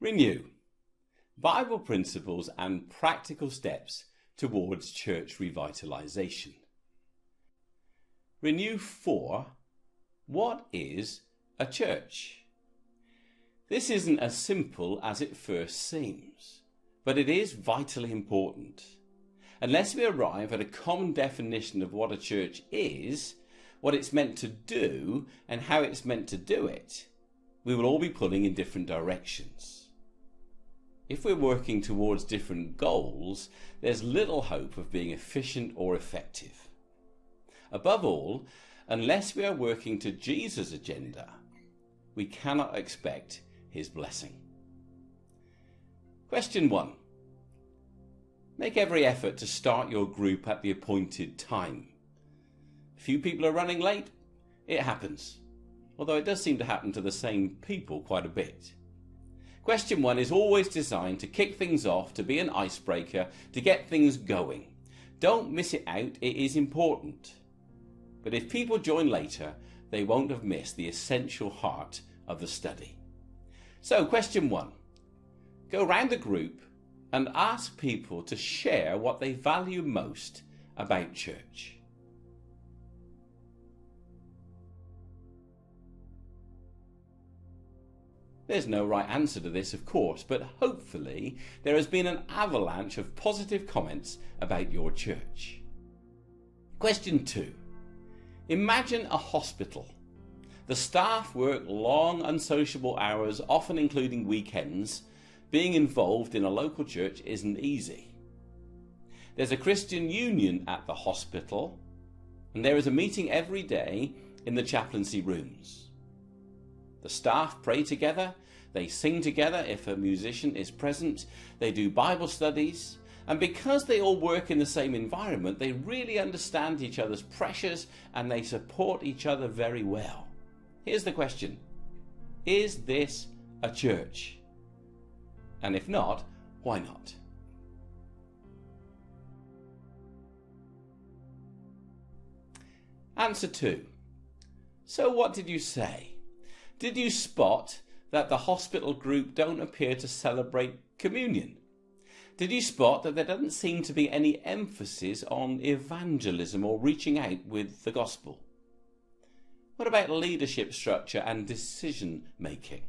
reNew, Bible principles and practical steps towards church revitalisation. reNew 4. What is a church? This isn't as simple as it first seems, but it is vitally important. Unless we arrive at a common definition of what a church is, what it's meant to do, and how it's meant to do it, we will all be pulling in different directions. If we're working towards different goals, there's little hope of being efficient or effective. Above all, unless we are working to Jesus' agenda, we cannot expect his blessing. Question 1. Make every effort to start your group at the appointed time. A few people are running late. It happens, although it does seem to happen to the same people quite a bit. Question 1 is always designed to kick things off, to be an icebreaker, to get things going. Don't miss it out, it is important. But if people join later, they won't have missed the essential heart of the study. So, question 1. Go round the group and ask people to share what they value most about church. There's no right answer to this, of course, but hopefully there has been an avalanche of positive comments about your church. Question 2. Imagine a hospital. The staff work long, unsociable hours, often including weekends. Being involved in a local church isn't easy. There's a Christian union at the hospital, and there is a meeting every day in the chaplaincy rooms. The staff pray together, they sing together if a musician is present, they do Bible studies, and because they all work in the same environment, they really understand each other's pressures and they support each other very well. Here's the question. Is this a church? And if not, why not? Answer 2. So what did you say? Did you spot that the hospital group don't appear to celebrate communion? Did you spot that there doesn't seem to be any emphasis on evangelism or reaching out with the gospel? What about leadership structure and decision making?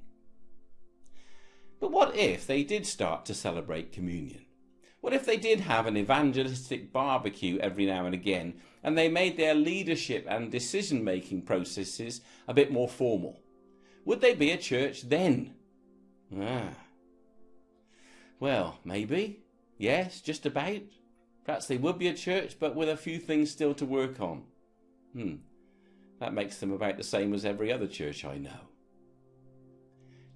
But what if they did start to celebrate communion? What if they did have an evangelistic barbecue every now and again, and they made their leadership and decision making processes a bit more formal? Would they be a church then? Well, maybe. Yes, just about. Perhaps they would be a church, but with a few things still to work on. That makes them about the same as every other church I know.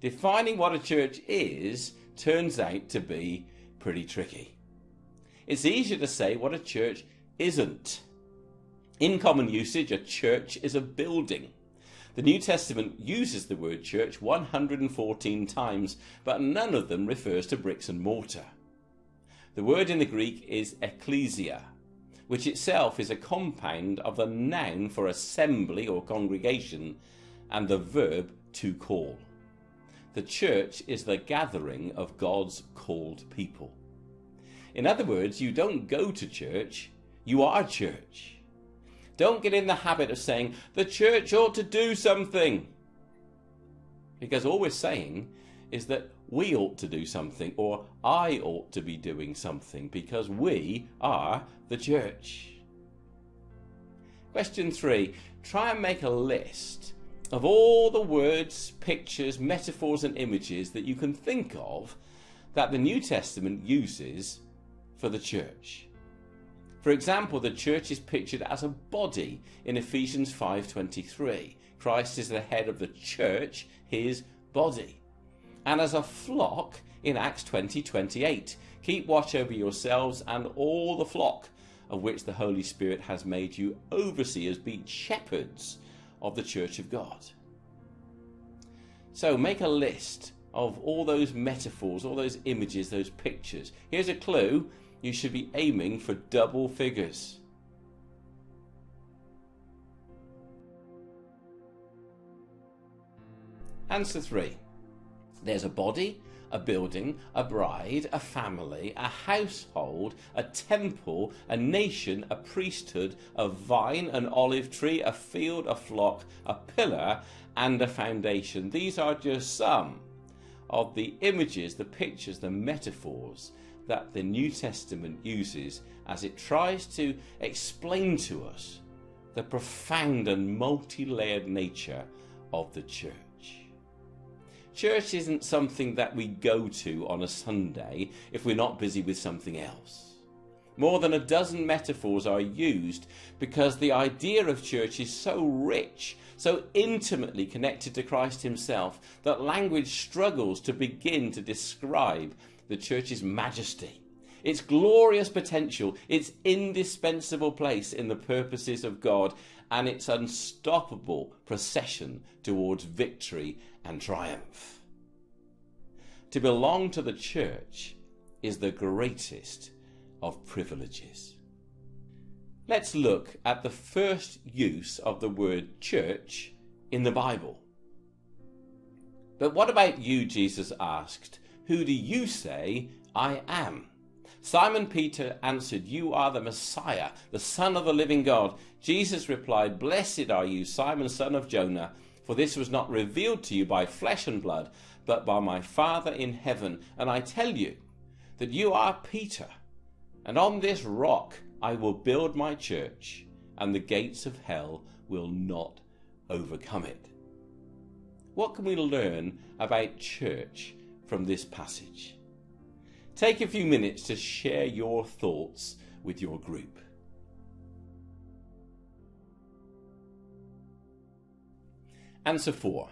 Defining what a church is turns out to be pretty tricky. It's easier to say what a church isn't. In common usage, a church is a building. The New Testament uses the word church 114 times, but none of them refers to bricks and mortar. The word in the Greek is ecclesia, which itself is a compound of the noun for assembly or congregation and the verb to call. The church is the gathering of God's called people. In other words, you don't go to church, you are church. Don't get in the habit of saying, the church ought to do something. Because all we're saying is that we ought to do something, or I ought to be doing something, because we are the church. Question 3. Try and make a list of all the words, pictures, metaphors and images that you can think of that the New Testament uses for the church. For example, the church is pictured as a body in Ephesians 5:23. Christ is the head of the church, his body. And as a flock in Acts 20:28. Keep watch over yourselves and all the flock of which the Holy Spirit has made you overseers, be shepherds of the church of God. So make a list of all those metaphors, all those images, those pictures. Here's a clue. You should be aiming for double figures. Answer 3. There's a body, a building, a bride, a family, a household, a temple, a nation, a priesthood, a vine, an olive tree, a field, a flock, a pillar, and a foundation. These are just some of the images, the pictures, the metaphors that the New Testament uses as it tries to explain to us the profound and multi-layered nature of the church. Church isn't something that we go to on a Sunday if we're not busy with something else. More than a dozen metaphors are used because the idea of church is so rich, so intimately connected to Christ himself, that language struggles to begin to describe the church's majesty, its glorious potential, its indispensable place in the purposes of God, and its unstoppable procession towards victory and triumph. To belong to the church is the greatest of privileges. Let's look at the first use of the word church in the Bible. But what about you, Jesus asked? Who do you say I am? Simon Peter answered, You are the Messiah, the Son of the living God. Jesus replied, Blessed are you, Simon, son of Jonah, for this was not revealed to you by flesh and blood, but by my Father in heaven. And I tell you that you are Peter, and on this rock I will build my church, and the gates of hell will not overcome it. What can we learn about church from this passage? Take a few minutes to share your thoughts with your group. Answer 4.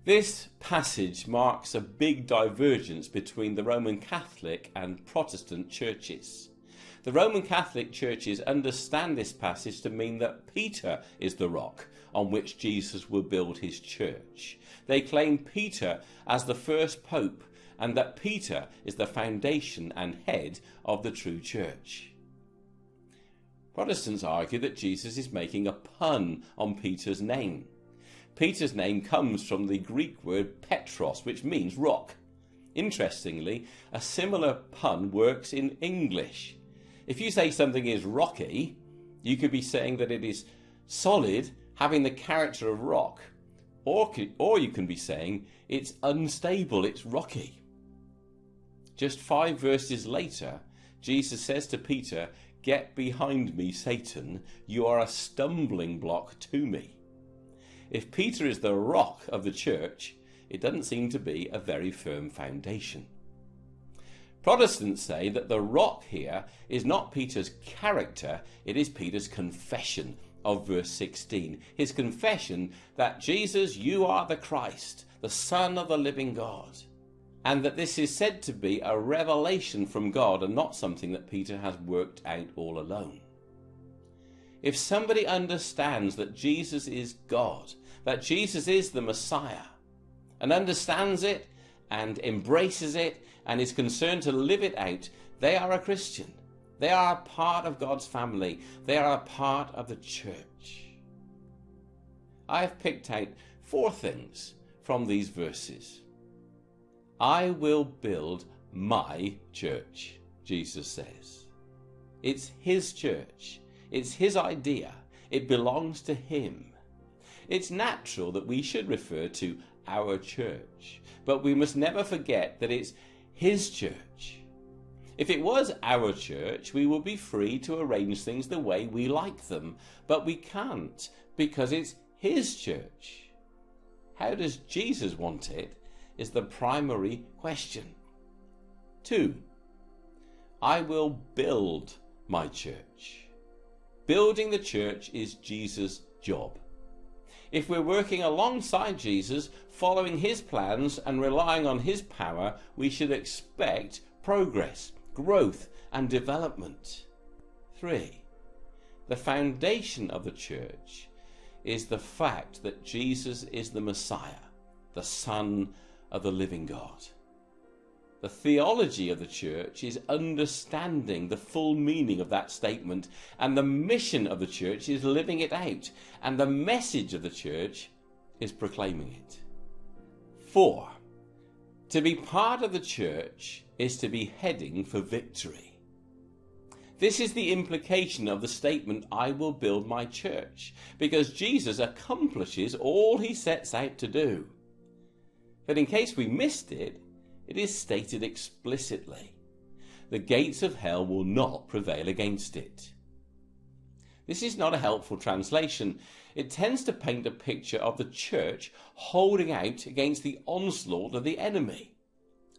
This passage marks a big divergence between the Roman Catholic and Protestant churches. The Roman Catholic churches understand this passage to mean that Peter is the rock on which Jesus will build his church. They claim Peter as the first pope, and that Peter is the foundation and head of the true church. Protestants argue that Jesus is making a pun on Peter's name. Peter's name comes from the Greek word Petros, which means rock. Interestingly, a similar pun works in English. If you say something is rocky, you could be saying that it is solid, having the character of rock. Or you can be saying it's unstable, it's rocky. Just 5 verses later, Jesus says to Peter, Get behind me, Satan, you are a stumbling block to me. If Peter is the rock of the church, it doesn't seem to be a very firm foundation. Protestants say that the rock here is not Peter's character, it is Peter's confession of verse 16. His confession that Jesus, you are the Christ, the Son of the living God. And that this is said to be a revelation from God and not something that Peter has worked out all alone. If somebody understands that Jesus is God, that Jesus is the Messiah, and understands it and embraces it and is concerned to live it out, they are a Christian. They are a part of God's family. They are a part of the church. I have picked out 4 things from these verses. I will build my church, Jesus says. It's his church. It's his idea. It belongs to him. It's natural that we should refer to our church, but we must never forget that it's his church. If it was our church, we would be free to arrange things the way we like them, but we can't because it's his church. How does Jesus want it is the primary question. 2. I will build my church. Building the church is Jesus' job. If we're working alongside Jesus, following his plans and relying on his power, we should expect progress, growth, and development. 3. The foundation of the church is the fact that Jesus is the Messiah, the Son of the living God. The theology of the church is understanding the full meaning of that statement, and the mission of the church is living it out, and the message of the church is proclaiming it. 4. To be part of the church is to be heading for victory. This is the implication of the statement, I will build my church, because Jesus accomplishes all he sets out to do. But in case we missed it, it is stated explicitly. The gates of hell will not prevail against it. This is not a helpful translation. It tends to paint a picture of the church holding out against the onslaught of the enemy.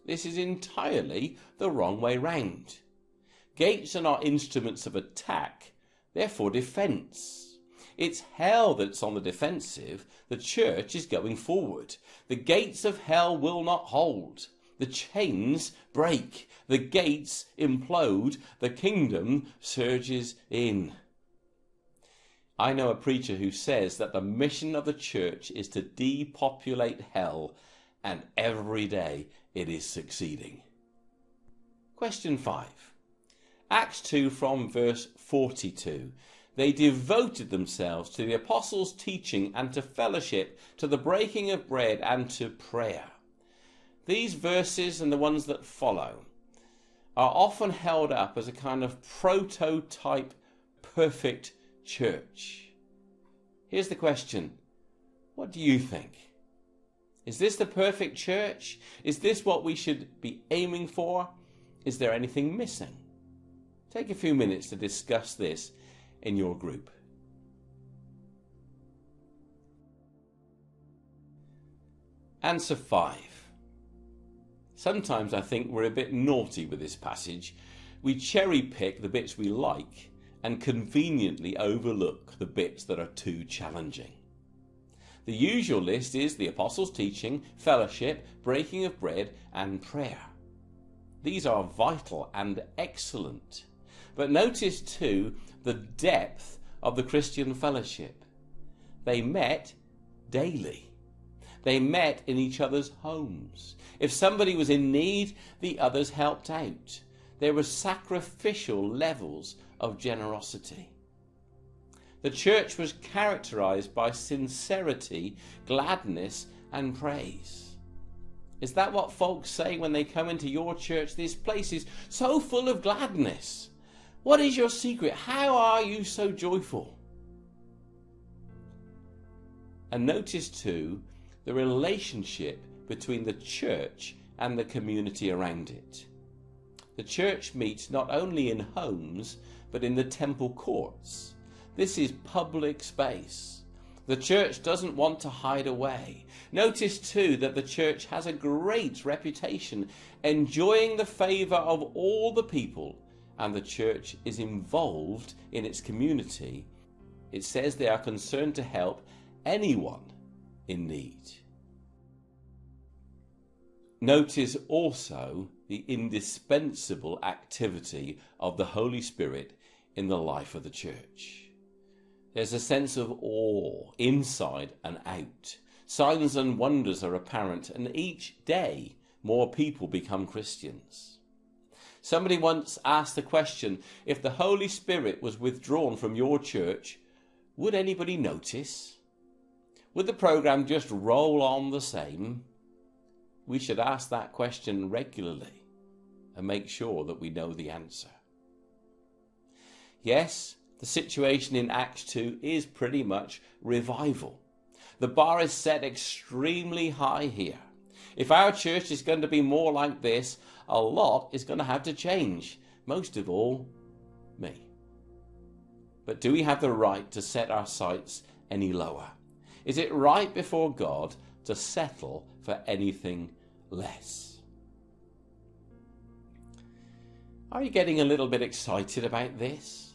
This is entirely the wrong way round. Gates are not instruments of attack, they're for defence. It's hell that's on the defensive. The church is going forward. The gates of hell will not hold. The chains break. The gates implode. The kingdom surges in. I know a preacher who says that the mission of the church is to depopulate hell, and every day it is succeeding. Question 5. Acts 2 from verse 42. They devoted themselves to the apostles' teaching and to fellowship, to the breaking of bread and to prayer. These verses and the ones that follow are often held up as a kind of prototype perfect church. Here's the question. What do you think? Is this the perfect church? Is this what we should be aiming for? Is there anything missing? Take a few minutes to discuss this in your group. Answer 5. Sometimes I think we're a bit naughty with this passage. We cherry pick the bits we like and conveniently overlook the bits that are too challenging. The usual list is the apostles' teaching, fellowship, breaking of bread and prayer. These are vital and excellent. But notice too the depth of the Christian fellowship. They met daily. They met in each other's homes. If somebody was in need, the others helped out. There were sacrificial levels of generosity. The church was characterized by sincerity, gladness, and praise. Is that what folks say when they come into your church? This place is so full of gladness. What is your secret? How are you so joyful? And notice too the relationship between the church and the community around it. The church meets not only in homes, but in the temple courts. This is public space. The church doesn't want to hide away. Notice too that the church has a great reputation, enjoying the favour of all the people, and the church is involved in its community. It says they are concerned to help anyone in need. Notice also the indispensable activity of the Holy Spirit in the life of the church. There's a sense of awe inside and out. Signs and wonders are apparent, and each day more people become Christians. Somebody once asked the question, if the Holy Spirit was withdrawn from your church, would anybody notice? Would the program just roll on the same? We should ask that question regularly and make sure that we know the answer. Yes, the situation in Acts 2 is pretty much revival. The bar is set extremely high here. If our church is going to be more like this, a lot is going to have to change. Most of all, me. But do we have the right to set our sights any lower? Is it right before God to settle for anything less? Are you getting a little bit excited about this?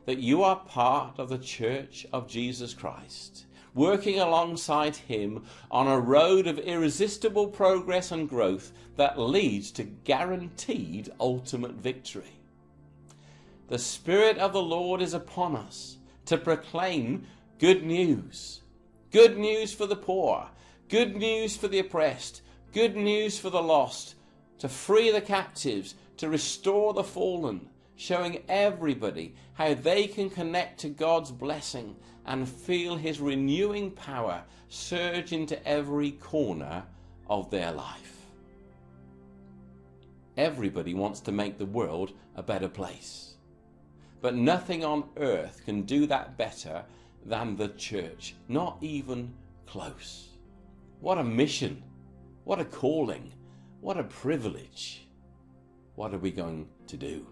That you are part of the Church of Jesus Christ, working alongside him on a road of irresistible progress and growth that leads to guaranteed ultimate victory. The Spirit of the Lord is upon us to proclaim good news. Good news for the poor, good news for the oppressed, good news for the lost, to free the captives, to restore the fallen, showing everybody how they can connect to God's blessing and feel his renewing power surge into every corner of their life. Everybody wants to make the world a better place. But nothing on earth can do that better than the church, not even close. What a mission, what a calling, what a privilege. What are we going to do?